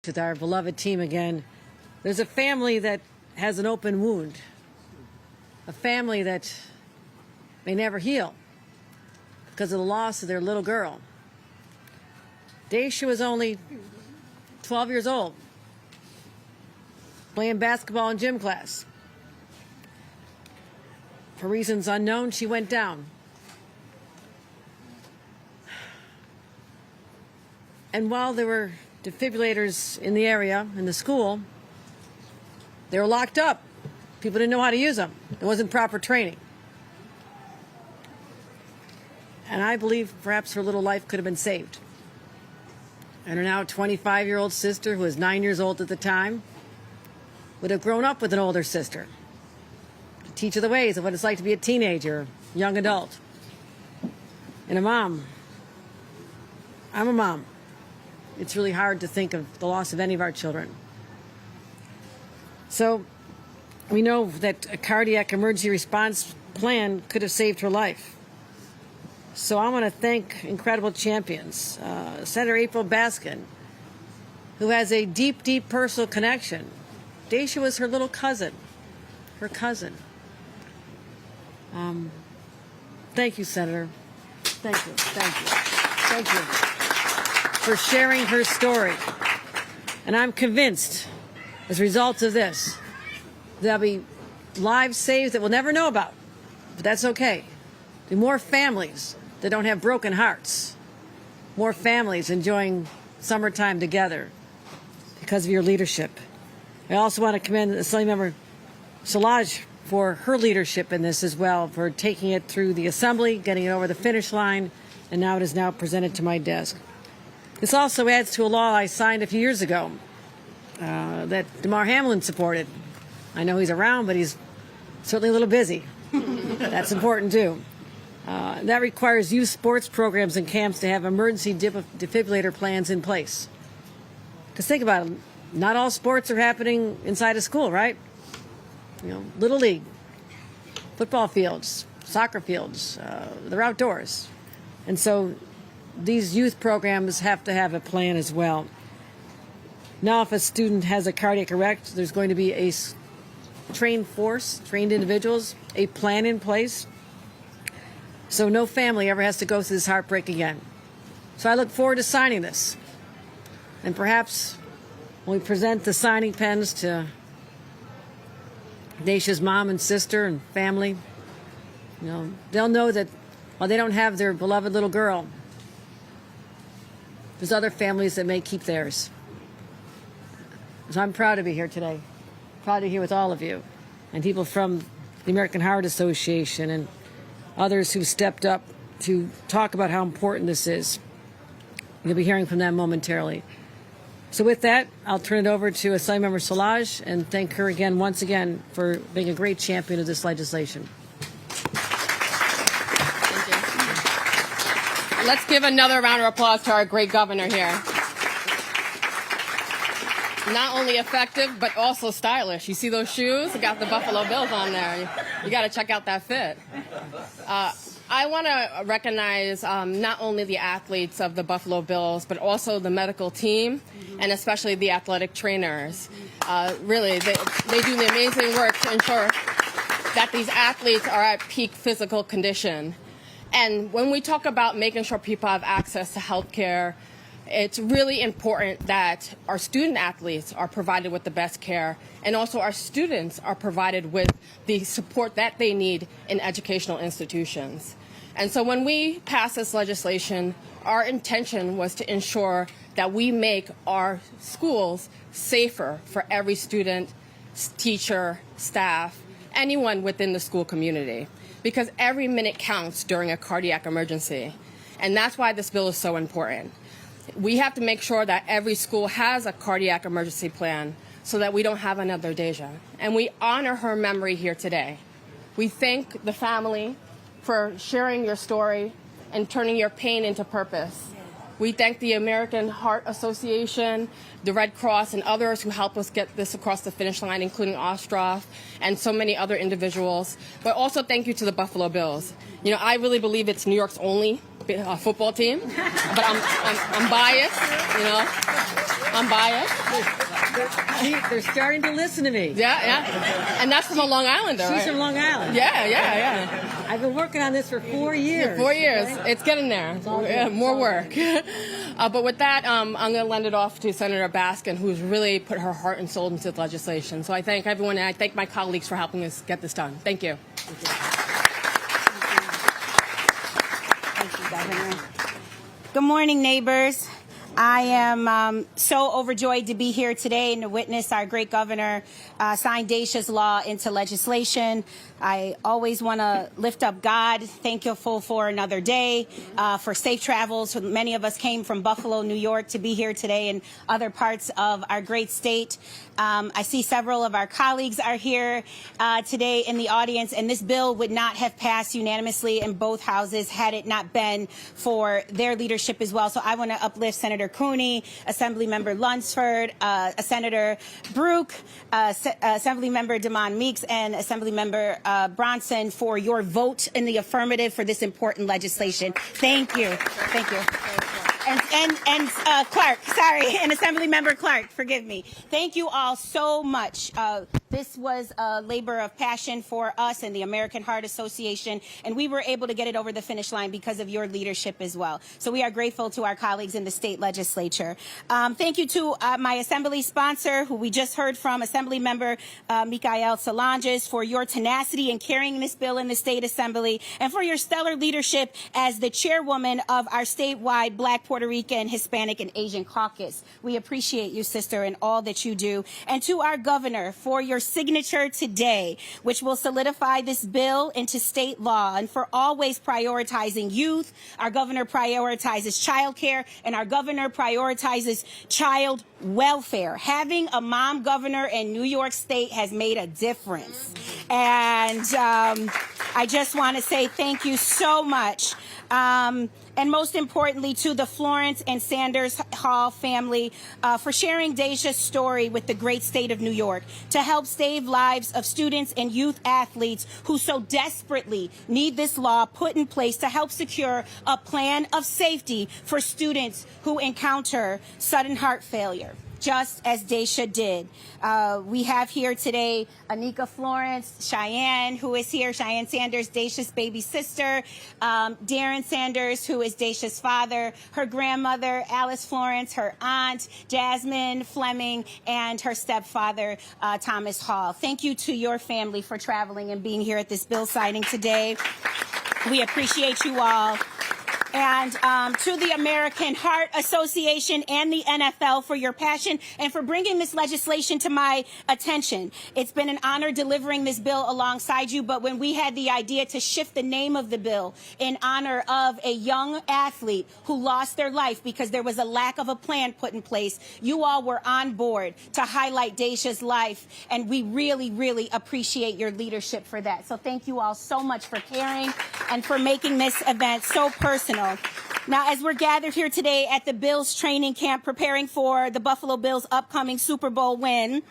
with our beloved team again. There's a family that has an open wound, a family that may never heal because of the loss of their little girl. Deja was only 12 years old, playing basketball in gym class. For reasons unknown, she went down. And while there were defibrillators in the area, in the school, they were locked up. People didn't know how to use them. There wasn't proper training. And I believe perhaps her little life could have been saved. And her now 25-year-old sister, who was 9 years old at the time, would have grown up with an older sister to teach her the ways of what it's like to be a teenager, young adult. And a mom. I'm a mom. It's really hard to think of the loss of any of our children. So we know that a cardiac emergency response plan could have saved her life. So I want to thank incredible champions. Senator April Baskin, who has a deep, deep personal connection. Deja was her little cousin, her cousin. Thank you, Senator. Thank you, thank you, thank you for sharing her story. And I'm convinced, as a result of this, there'll be lives saved that we'll never know about. But that's okay. There'll be more families that don't have broken hearts. More families enjoying summertime together because of your leadership. I also want to commend Assemblymember Szilagyi for her leadership in this as well, for taking it through the Assembly, getting it over the finish line, and now it is now presented to my desk. This also adds to a law I signed a few years ago that Damar Hamlin supported. I know he's around, but he's certainly a little busy. That's important, too. That requires youth sports programs and camps to have emergency defibrillator plans in place. Because think about it, not all sports are happening inside a school, right? You know, Little League, football fields, soccer fields, they're outdoors. And so these youth programs have to have a plan as well. Now, if a student has a cardiac arrest, there's going to be a trained force, trained individuals, a plan in place. So no family ever has to go through this heartbreak again. So I look forward to signing this. And perhaps when we present the signing pens to Deja's mom and sister and family, you know, they'll know that while they don't have their beloved little girl, there's other families that may keep theirs. So I'm proud to be here today. Proud to be here with all of you and people from the American Heart Association and others who stepped up to talk about how important this is. You'll be hearing from them momentarily. So with that, I'll turn it over to Assemblymember Szilagyi and thank her again, once again, for being a great champion of this legislation. Thank you. Let's give another round of applause to our great governor here. Not only effective, but also stylish. You see those shoes? It got the Buffalo Bills on there. You got to check out that fit. I want to recognize not only the athletes of the Buffalo Bills, but also the medical team, and especially the athletic trainers. Really, they do the amazing work to ensure that these athletes are at peak physical condition. And when we talk about making sure people have access to health care, it's really important that our student athletes are provided with the best care, and also our students are provided with the support that they need in educational institutions. And so when we pass this legislation, our intention was to ensure that we make our schools safer for every student, teacher, staff, anyone within the school community, because every minute counts during a cardiac emergency. And that's why this bill is so important. We have to make sure that every school has a cardiac emergency plan so that we don't have another Deja. And we honor her memory here today. We thank the family for sharing your story and turning your pain into purpose. We thank the American Heart Association, the Red Cross, and others who helped us get this across the finish line, including Ostroff and so many other individuals. But also thank you to the Buffalo Bills. You know, I really believe it's New York's only football team, but I'm biased, you know. I'm biased. They're starting to listen to me. Yeah. And that's from a Long Islander, She's right? from Long Island. Yeah. I've been working on this for 4 years. 4 years. Okay? It's getting there. More work. But with that, I'm going to lend it off to Senator Baskin, who's really put her heart and soul into the legislation. So I thank everyone, and I thank my colleagues for helping us get this done. Thank you. Thank you, Governor. Good morning, neighbors. I am so overjoyed to be here today and to witness our great governor sign Deja's law into legislation. I always want to lift up God, thankful for another day, for safe travels. Many of us came from Buffalo, New York, to be here today and other parts of our great state. I see several of our colleagues are here today in the audience, and this bill would not have passed unanimously in both houses had it not been for their leadership as well. So I want to uplift Senator Cooney, Assemblymember Lunsford, Senator Brook, Assemblymember Damon Meeks, and Assemblymember Bronson for your vote in the affirmative for this important legislation. Thank you. Thank you. And Clark, sorry, and Assemblymember Clark, forgive me. Thank you all so much. This was a labor of passion for us and the American Heart Association, and we were able to get it over the finish line because of your leadership as well. So we are grateful to our colleagues in the state legislature. Thank you to my assembly sponsor, who we just heard from, Assemblymember Mikael Solanges, for your tenacity in carrying this bill in the state assembly, and for your stellar leadership as the chairwoman of our statewide Black, Puerto Rican, Hispanic, and Asian caucus. We appreciate you, sister, and all that you do. And to our governor for your signature today, which will solidify this bill into state law, and for always prioritizing youth. Our governor prioritizes child care, and our governor prioritizes child welfare. Having a mom governor in New York State has made a difference. And I just want to say thank you so much. And most importantly, to the Florence and Sanders Hall family for sharing Deja's story with the great state of New York to help save lives of students and youth athletes who so desperately need this law put in place to help secure a plan of safety for students who encounter sudden heart failure, just as Deja did. We have here today Anika Florence, Cheyenne, who is here, Cheyenne Sanders, Deja's baby sister, Darren Sanders, who is Deja's father, her grandmother, Alice Florence, her aunt, Jasmine Fleming, and her stepfather, Thomas Hall. Thank you to your family for traveling and being here at this bill signing today. We appreciate you all. And to the American Heart Association and the NFL for your passion and for bringing this legislation to my attention. It's been an honor delivering this bill alongside you, but when we had the idea to shift the name of the bill in honor of a young athlete who lost their life because there was a lack of a plan put in place, you all were on board to highlight Deja's life, and we really, really appreciate your leadership for that. So thank you all so much for caring and for making this event so personal. Now, as we're gathered here today at the Bills training camp preparing for the Buffalo Bills' upcoming Super Bowl win,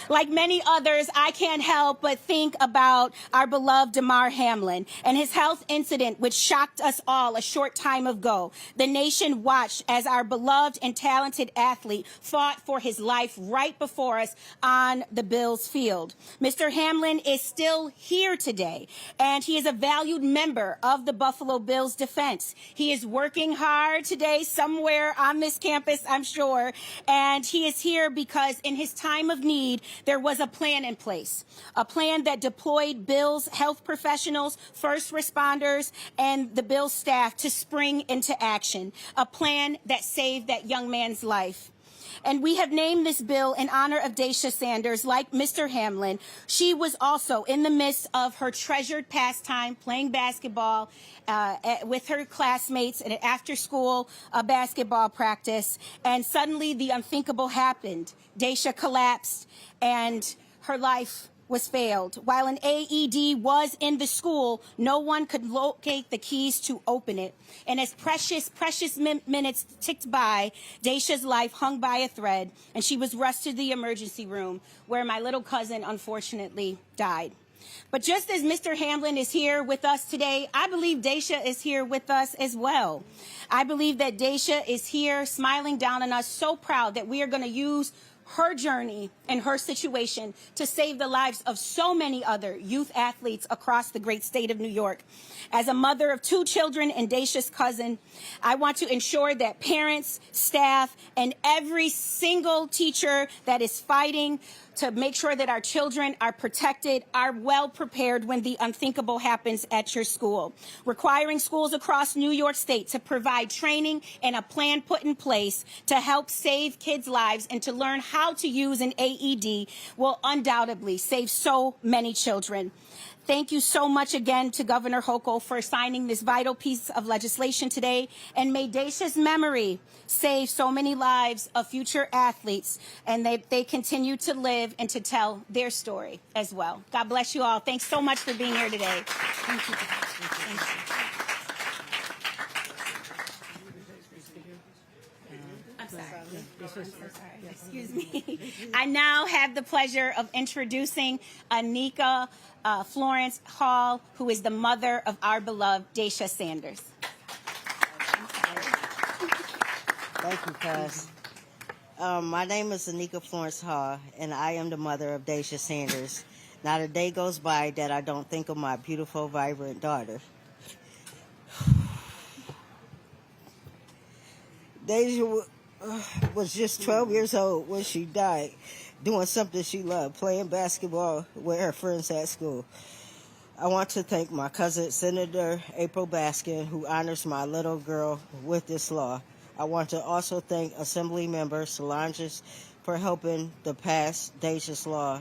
like many others, I can't help but think about our beloved Damar Hamlin and his health incident, which shocked us all a short time ago. The nation watched as our beloved and talented athlete fought for his life right before us on the Bills field. Mr. Hamlin is still here today, and he is a valued member of the Buffalo Bills defense. He is working hard today somewhere on this campus, I'm sure, and he is here because in his time of need, there was a plan in place, a plan that deployed Bills health professionals, first responders, and the Bills staff to spring into action, a plan that saved that young man's life. And we have named this bill in honor of Deja Sanders. Like Mr. Hamlin, she was also in the midst of her treasured pastime, playing basketball with her classmates at an after-school basketball practice. And suddenly the unthinkable happened. Deja collapsed, and her life was failed. While an AED was in the school, no one could locate the keys to open it. And as precious minutes ticked by, Deja's life hung by a thread, and she was rushed to the emergency room where my little cousin unfortunately died. But just as Mr. Hamlin is here with us today, I believe Deja is here with us as well. I believe that Deja is here smiling down on us, so proud that we are going to use her journey and her situation to save the lives of so many other youth athletes across the great state of New York. As a mother of 2 children and Deja's cousin, I want to ensure that parents, staff, and every single teacher that is fighting to make sure that our children are protected, are well prepared when the unthinkable happens at your school. Requiring schools across New York State to provide training and a plan put in place to help save kids' lives and to learn how to use an AED will undoubtedly save so many children. Thank you so much again to Governor Hochul for signing this vital piece of legislation today. And may Deja's memory save so many lives of future athletes, and they continue to live and to tell their story as well. God bless you all. Thanks so much for being here today. Thank you. Thank you. I'm sorry. Excuse me. I now have the pleasure of introducing Anika Florence Hall, who is the mother of our beloved Deja Sanders. Thank you, Cass. My name is Anika Florence Hall, and I am the mother of Deja Sanders. Not a day goes by that I don't think of my beautiful, vibrant daughter. Deja was just 12 years old when she died, doing something she loved, playing basketball with her friends at school. I want to thank my cousin, Senator April Baskin, who honors my little girl with this law. I want to also thank Assembly Member Solange for helping to pass Deja's law.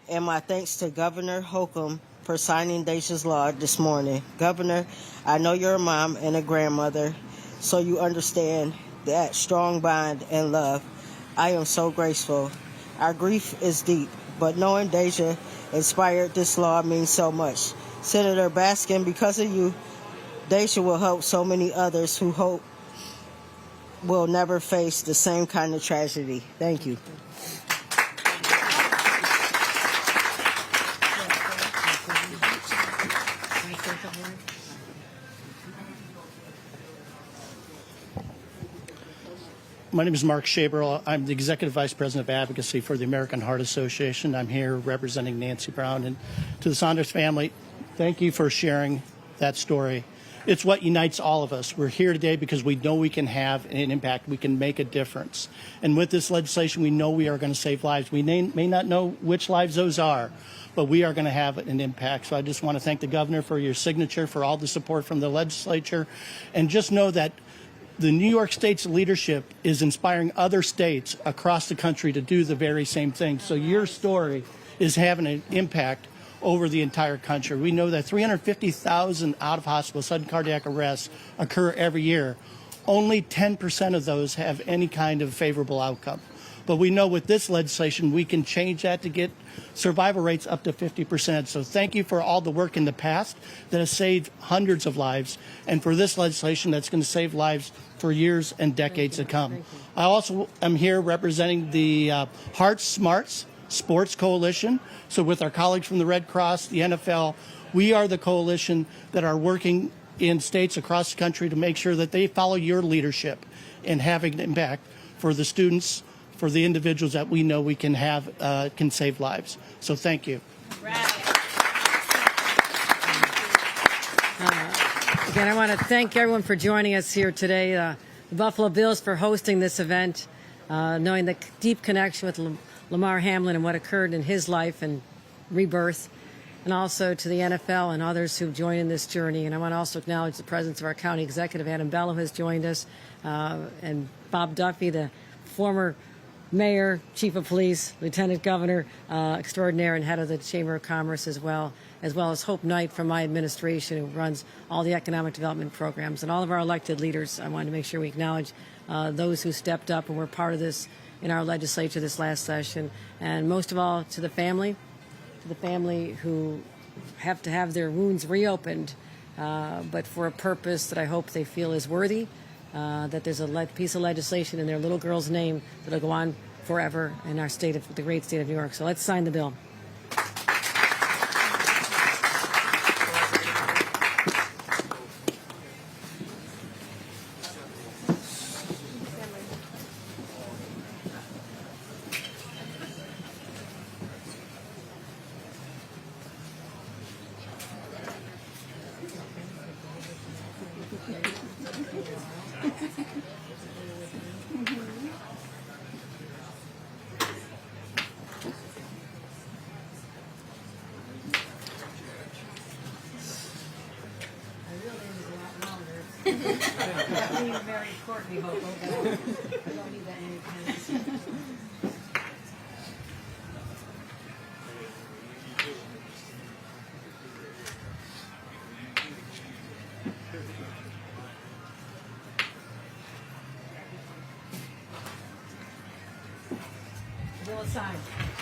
And my thanks to Governor Hochul for signing Deja's law this morning. Governor, I know you're a mom and a grandmother, so you understand that strong bond and love. I am so grateful. Our grief is deep, but knowing Deja inspired this law means so much. Senator Baskin, because of you, Deja will help so many others who hope will never face the same kind of tragedy. Thank you. My name is Mark Shaber. I'm the Executive Vice President of Advocacy for the American Heart Association. I'm here representing Nancy Brown. And to the Saunders family, thank you for sharing that story. It's what unites all of us. We're here today because we know we can have an impact. We can make a difference. And with this legislation, we know we are going to save lives. We may not know which lives those are, but we are going to have an impact. So I just want to thank the governor for your signature, for all the support from the legislature. And just know that the New York State's leadership is inspiring other states across the country to do the very same thing. So your story is having an impact over the entire country. We know that 350,000 out-of-hospital sudden cardiac arrests occur every year. Only 10% of those have any kind of favorable outcome. But we know with this legislation, we can change that to get survival rates up to 50%. So thank you for all the work in the past that has saved hundreds of lives, and for this legislation that's going to save lives for years and decades to come. I also am here representing the Heart Smarts Sports Coalition. So with our colleagues from the Red Cross, the NFL, we are the coalition that are working in states across the country to make sure that they follow your leadership in having an impact for the students, for the individuals that we know we can have, can save lives. So thank you. Again, I want to thank everyone for joining us here today. The Buffalo Bills for hosting this event, knowing the deep connection with Lamar Hamlin and what occurred in his life and rebirth, and also to the NFL and others who've joined in this journey. And I want to also acknowledge the presence of our county executive, Adam Bello, who has joined us, and Bob Duffy, the former mayor, chief of police, lieutenant governor extraordinaire, and head of the Chamber of Commerce as well as Hope Knight from my administration, who runs all the economic development programs, and all of our elected leaders. I wanted to make sure we acknowledge those who stepped up and were part of this in our legislature this last session, and most of all to the family who have to have their wounds reopened, but for a purpose that I hope they feel is worthy, that there's a piece of legislation in their little girl's name that'll go on forever in our state, the great state of New York. So let's sign the bill. have married Courtney Hochul, but I don't need that many pens. Bill aside.